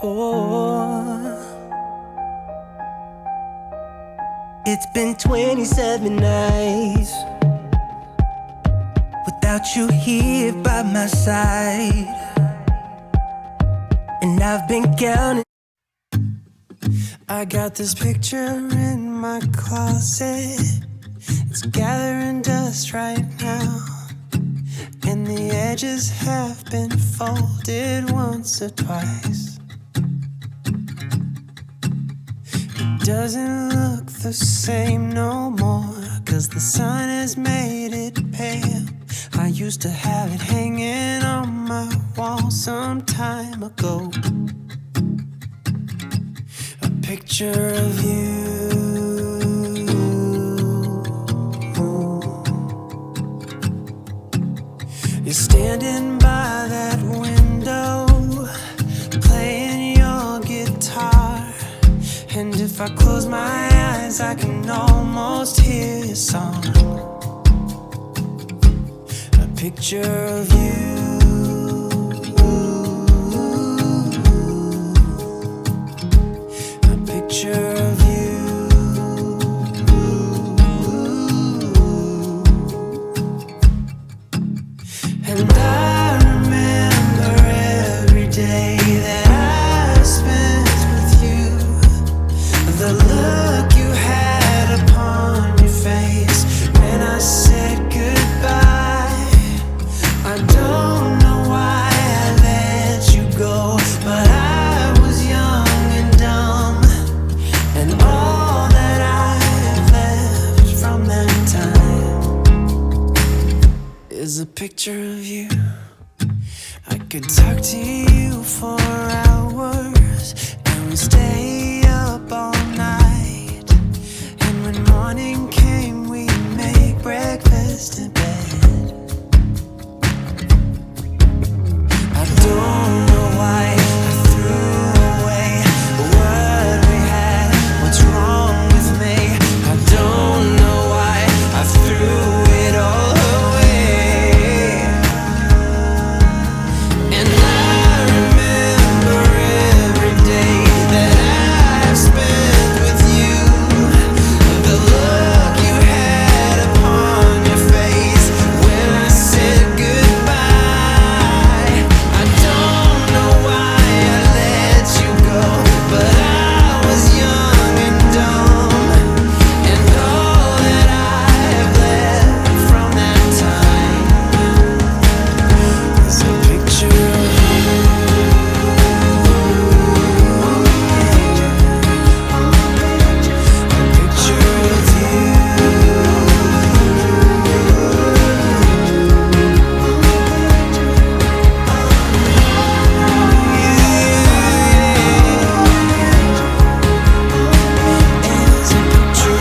It's been 27 nights without you here by my side, and I've been counting. I got this picture in my closet. It's gathering dust right now, and the edges have been folded once or twice. It doesn't look the same no more, 'cause the sun has made it pale. I used to have it hanging on my wall some time ago. A picture of you. You're standing by that window, playing your guitar. And if I close my eyes, I can almost hear your song. A picture of you. A picture of you. And I remember every day that I spent with you, the look you had upon your face when I said goodbye. I don't know why I let you go, but I was young and dumb, and all that I have left from that time is a picture of you. I could talk to you for hours, and we stay up all night, and when morning came we make breakfast in bed. I don't know why I threw away what we had. What's wrong with me? I don't know why I threw it all away. And I remember every day that I spent with you, the look you had upon your face when I said goodbye. I don't know why I let you go, but I was young and dumb, and all that I have left from that time is a picture of you. A picture of you. It's a picture of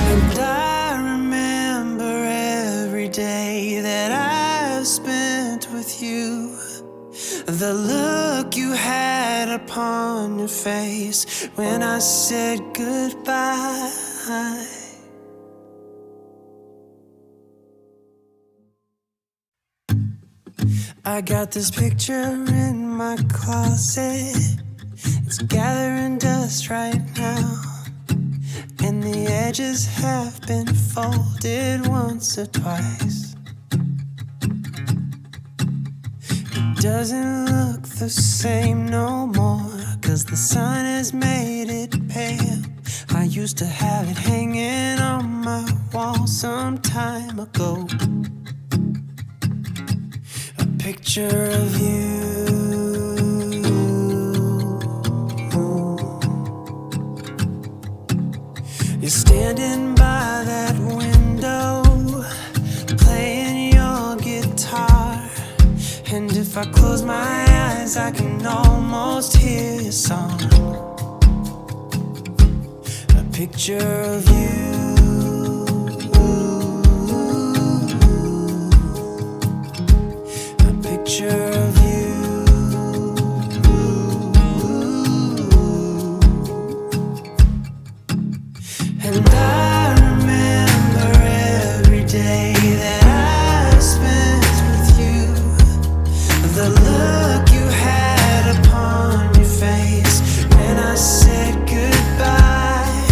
And I remember every day that I've spent with you, the look you had upon your face when I said goodbye. I got this picture in my closet. It's gathering dust right now, and the edges have been folded once or twice. It doesn't look the same no more, 'cause the sun has made it pale. I used to have it hanging on my wall some time ago. A picture of you. You're standing by that window, playing your guitar, and if I close my eyes, I can almost hear your song. A picture of you. A picture of you. And I remember every day that I spent with you, the look you had upon your face when I said goodbye.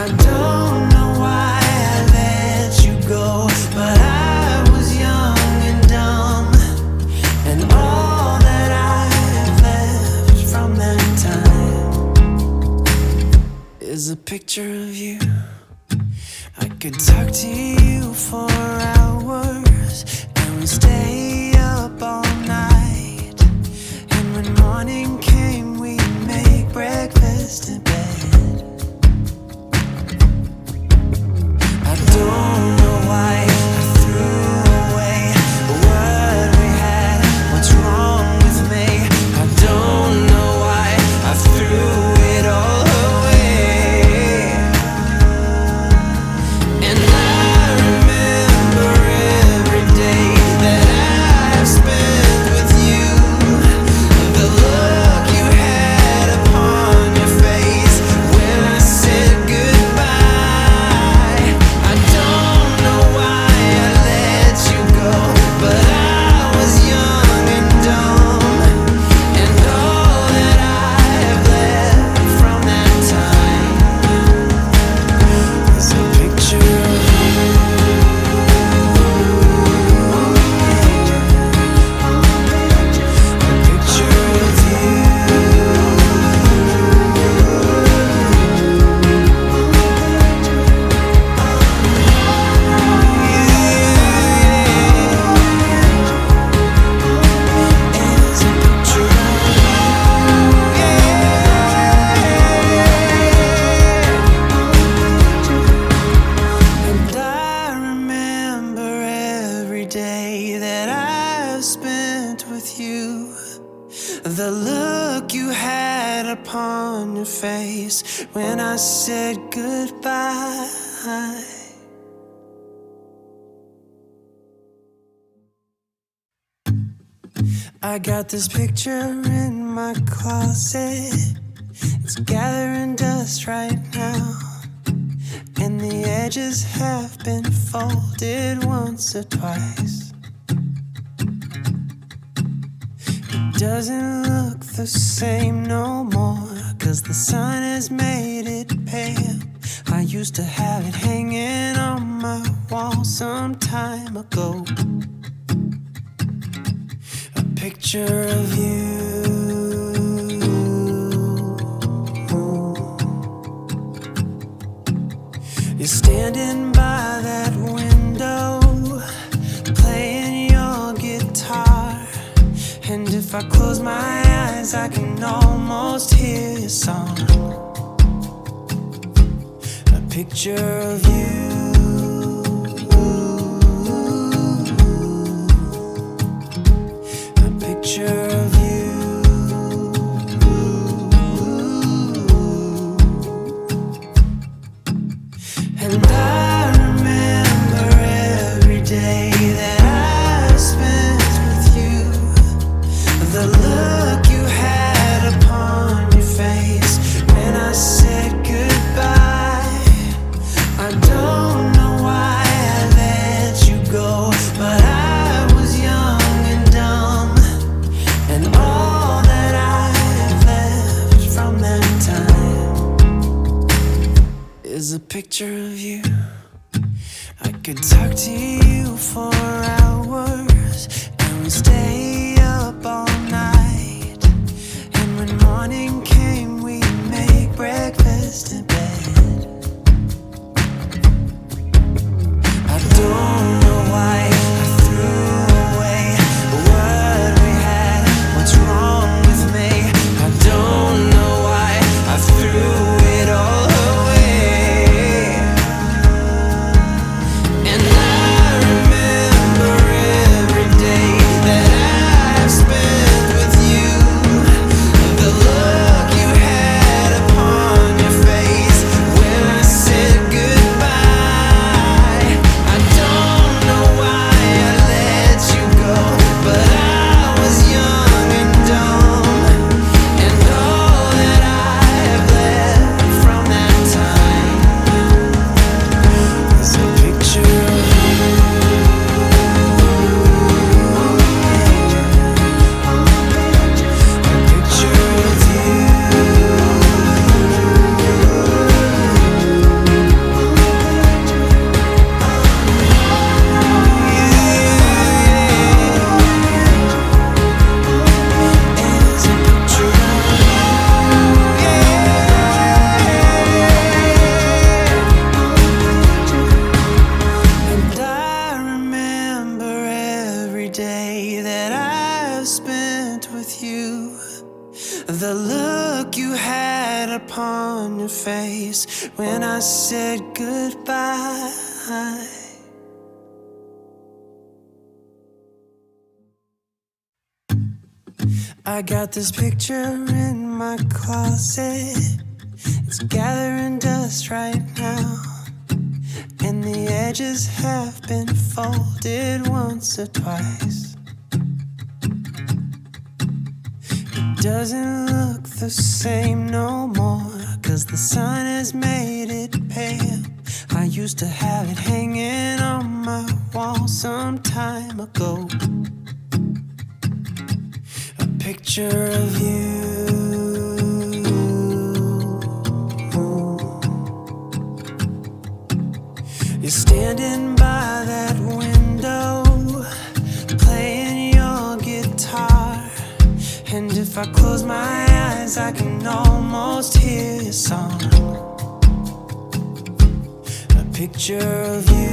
I don't know why I let you go, but I was young and dumb, and all that I have left from that time is a picture of you. I could talk to you for hours, and we stay up all night, and when morning came we'd make breakfast in bed. I don't know why I threw away what we had. What's wrong with me? I don't know why I threw it all away. And I remember every day that I spent with you, the look you had upon your face when I said goodbye. I don't know why I let you go, but I was young and dumb, and all that I have left from that time is a picture of you. A picture of you. It's a picture of you. And I remember every day that I've spent with you, the look you had upon your face when I said goodbye. I got this picture in my closet. It's gathering dust right now, and the edges have been folded once or twice. It doesn't look the same no more, 'cause the sun has made it pale. I used to have it hanging on my wall some time ago. A picture of you. You're standing by that window, playing your guitar, and if I close my eyes I can almost hear your song. A picture of you. A picture of you. And I remember every day that I spent with you, the look you had upon your face when I said goodbye. I don't know why I let you go, but I was young and dumb, and all that I have left from that time is a picture of you. I could talk to you for hours, and we stay up all night, and when morning came we'd make breakfast in bed. I don't know why I threw away what we had. What's wrong with me? I don't know why I threw it all away. And I remember every day that I spent with you, the look you had upon your face when I said goodbye. I got this picture in my closet. It's gathering dust right now, and the edges have been folded once or twice. It doesn't look the same no more, 'cause the sun has made it pale. I used to have it hanging on my wall some time ago. A picture of you. You're standing by that window, playing your guitar. And if I close my eyes, I can almost hear your song. A picture of you.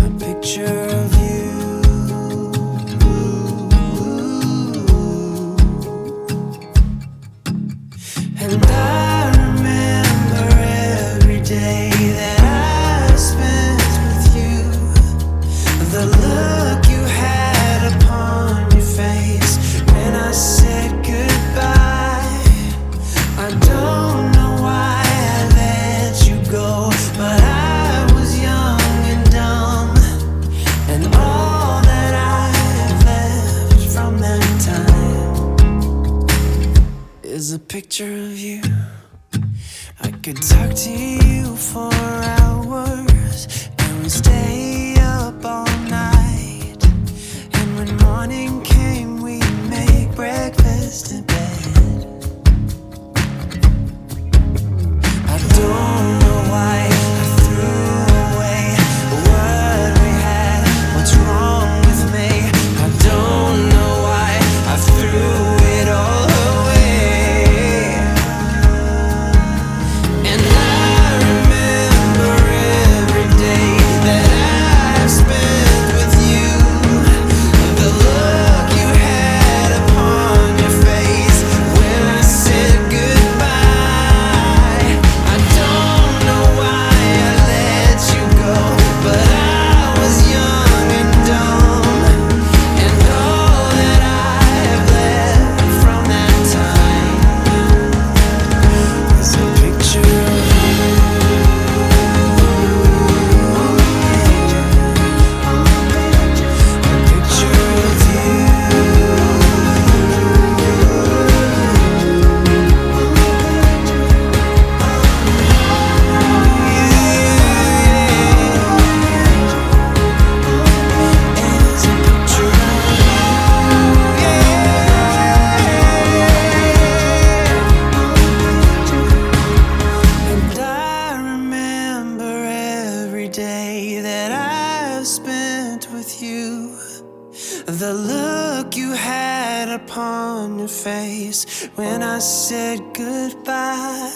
A picture of you. And I remember every day that I spent with you, the look you had upon your face when I said goodbye. I don't know why I let you go, but I was young and dumb, and all that I have left from that time is a picture of you. I could talk to you for hours, and we stay up all night. And when morning came, we'd make breakfast in bed. I don't know why I threw away what we had. What's wrong with me? I don't know why I threw it all away. And I remember every day that I spent with you, the look you had upon your face when I said goodbye. I don't know why I let you go, but I was young and dumb, and all that I have left from that time is a picture of you. A picture of you. It's a picture of And I remember every day that I've spent with you, the look you had upon your face when I said goodbye.